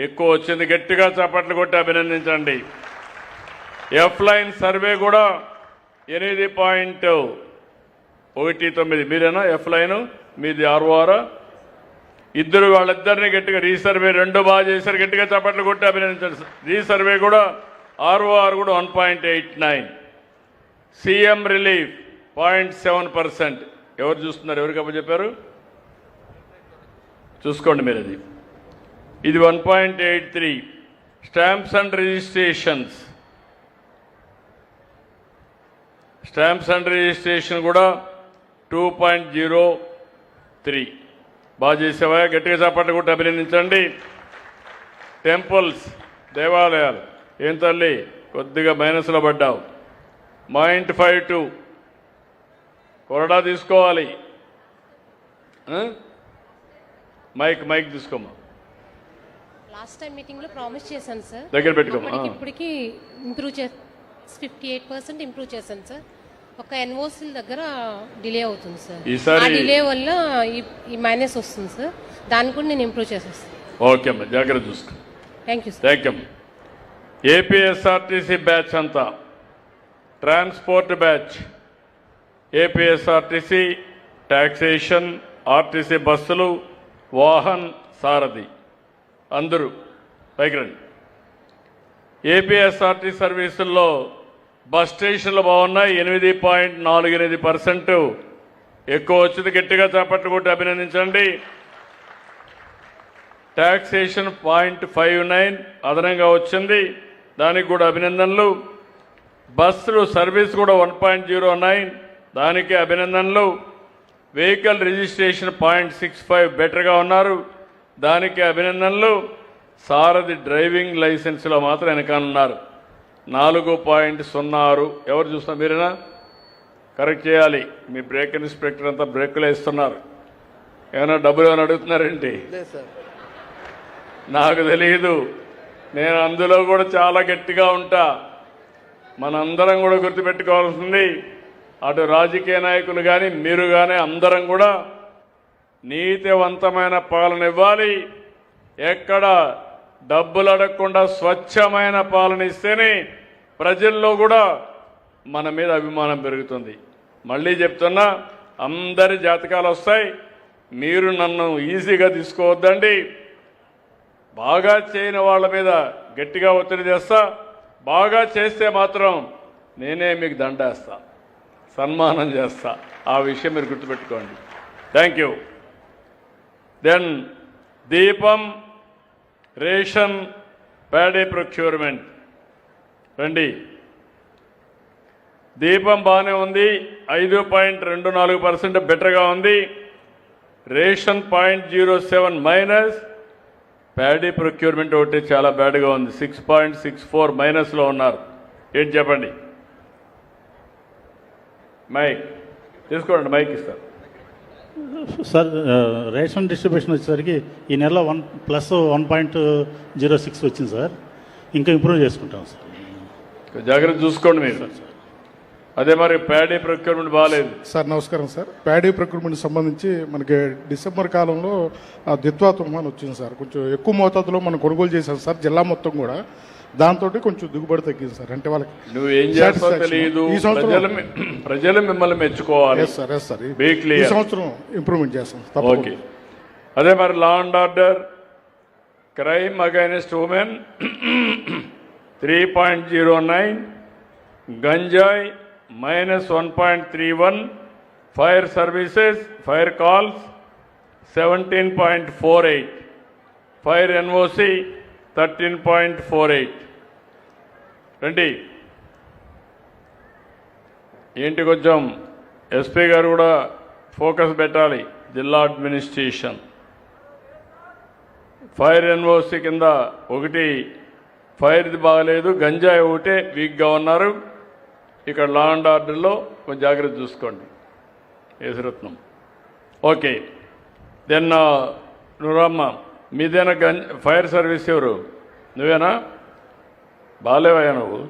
ఎక్కువ వచ్చింది, గట్టిగా చప్పట్లు కొట్టి అభినందించండి. ఎఫ్ లైన్ సర్వే కూడా 8.19. మీరేనా ఎఫ్ లైన్? మీది ఆర్ఓఆర్? ఇద్దరు వాళ్ళిద్దరిని గట్టిగా రీసర్వే 2 బాగా చేశారు, గట్టిగా చప్పట్లు కొట్టి అభినందించండి. రీసర్వే కూడా ఆర్ఓఆర్ కూడా 1.89. CM relief 0.7%. ఎవరు చూస్తున్నారు? ఎవరికి అప్పచెప్పారు? చూసుకోండి మీరు. ఇది 1.83. స్టాంప్స్ అండ్ రిజిస్ట్రేషన్ కూడా 2.03. బాగా చేసేవా? గట్టిగా చప్పట్లు కొట్టి అభినందించండి. టెంపుల్స్, దేవాలయాలు, ఏం తల్లి కొద్దిగా మైనస్లో పడ్డావు. 0.52. కొరడా తీసుకోవాలి. మైక్ తీసుకోమా. లాస్ట్ టైం మీటింగ్ లో ప్రామిస్ చేశాను సార్, దగ్గర పెట్టుకోమా. ఇప్పటికి ఇంప్రూవ్ 58% ఇంప్రూవ్ చేశాను సార్. ఒక ఎన్ఓసి దగ్గర డిలే అవుతుంది సార్. ఆ డిలే వల్ల ఈ మైనస్ వస్తుంది సార్. దాన్ని కూడా నేను ఇంప్రూవ్ చేసేస్తాను. ఓకే అమ్మా, జాగ్రత్త చూసుకో. Thank you. Thank you. APSRTC batch అంతా, transport batch, APSRTC, taxation, RTC బస్సులు, వాహన్, సారథి అందరూ పైకి రండి. ఏపీఎస్ఆర్టీ సర్వీసుల్లో బస్ స్టేషన్లు బాగున్నాయి. 8.48% ఎక్కువ వచ్చింది, గట్టిగా చప్పట్లు కొట్టి అభినందించండి. టాక్సేషన్ 0.59 అదనంగా వచ్చింది, దానికి కూడా అభినందనలు. బస్సులు సర్వీస్ కూడా 1.09, దానికి అభినందనలు. వెహికల్ రిజిస్ట్రేషన్ 0.65 బెటర్గా ఉన్నారు, దానికి అభినందనలు. సారథి డ్రైవింగ్ లైసెన్స్లో మాత్రం వెనకాలన్నారు, 4.06. ఎవరు చూస్తున్నారు? మీరేనా? కరెక్ట్ చేయాలి. మీ బ్రేక్ ఇన్స్పెక్టర్ అంతా బ్రేకులు వేస్తున్నారు. ఏమైనా డబ్బులు ఏమైనా అడుగుతున్నారేంటి? నాకు తెలియదు. నేను అందులో కూడా చాలా గట్టిగా ఉంటా. మనందరం కూడా గుర్తుపెట్టుకోవాల్సింది, అటు రాజకీయ నాయకులు కానీ మీరు కానీ అందరం కూడా నీతివంతమైన పాలన ఇవ్వాలి. ఎక్కడ డబ్బులు అడగకుండా స్వచ్ఛమైన పాలన ఇస్తేనే ప్రజల్లో కూడా మన మీద అభిమానం పెరుగుతుంది. మళ్ళీ చెప్తున్నా, అందరి జాతకాలు వస్తాయి. మీరు నన్ను ఈజీగా తీసుకోవద్దండి. బాగా చేయని వాళ్ళ మీద గట్టిగా ఒత్తిడి చేస్తా. బాగా చేస్తే మాత్రం నేనే మీకు దండేస్తా, సన్మానం చేస్తా. ఆ విషయం మీరు గుర్తుపెట్టుకోండి. Thank you. దెన్ దీపం, రేషన్, ప్యాడీ ప్రొక్యూర్మెంట్ రండి. దీపం బాగానే ఉంది, 5.24% బెటర్గా ఉంది. Ration 0.07 minus. ప్యాడీ ప్రొక్యూర్మెంట్ ఒకటి చాలా బ్యాడ్గా ఉంది, 6.64 మైనస్లో ఉన్నారు. ఏంటి చెప్పండి? మైక్ తీసుకోండి, మైక్ ఇస్తారు సార్. రేషన్ డిస్ట్రిబ్యూషన్ వచ్చేసరికి ఈ నెలలో 1+1.06 వచ్చింది సార్. ఇంకా ఇంప్రూవ్ చేసుకుంటాం సార్. జాగ్రత్త చూసుకోండి మీరు. అదే మరి ప్యాడీ ప్రొక్యూర్మెంట్ బాగాలేదు సార్. నమస్కారం సార్. ప్యాడీ ప్రొక్యూర్మెంట్ సంబంధించి మనకి డిసెంబర్ కాలంలో దిత్వా తుఫాన్ వచ్చింది సార్. కొంచెం ఎక్కువ మోతాదులో మనం కొనుగోలు చేశాం సార్, జిల్లా మొత్తం కూడా. దాంతో కొంచెం దిగుబడి తగ్గింది సార్. అంటే వాళ్ళకి నువ్వు ఏం చేస్తావో తెలియదు. ఈ సంవత్సరం ప్రజలు మిమ్మల్ని మెచ్చుకోవాలి సార్. ఈ సంవత్సరం ఇంప్రూవ్మెంట్ చేస్తాం. ఓకే. అదే మరి law and order, crime against women 3.09, గంజాయి -1.31, fire services, fire calls 17.48, fire NOC 13.48. రండి. ఏంటి కొంచెం ఎస్పీ గారు కూడా ఫోకస్ పెట్టాలి. జిల్లా అడ్మినిస్ట్రేషన్ ఫైర్ ఎన్ఓసి కింద ఒకటి ఫైర్ది బాగలేదు, గంజాయి ఒకటే వీక్గా ఉన్నారు. ఇక్కడ లా అండ్ ఆర్డర్లో కొంచెం జాగ్రత్త చూసుకోండి. యేసరత్నం ఓకే. దెన్ నువ్వమ్మ, మీదేనా ఫైర్ సర్వీస్ ఎవరు? నువ్వేనా? బాగాలేవయ్యా నువ్వు?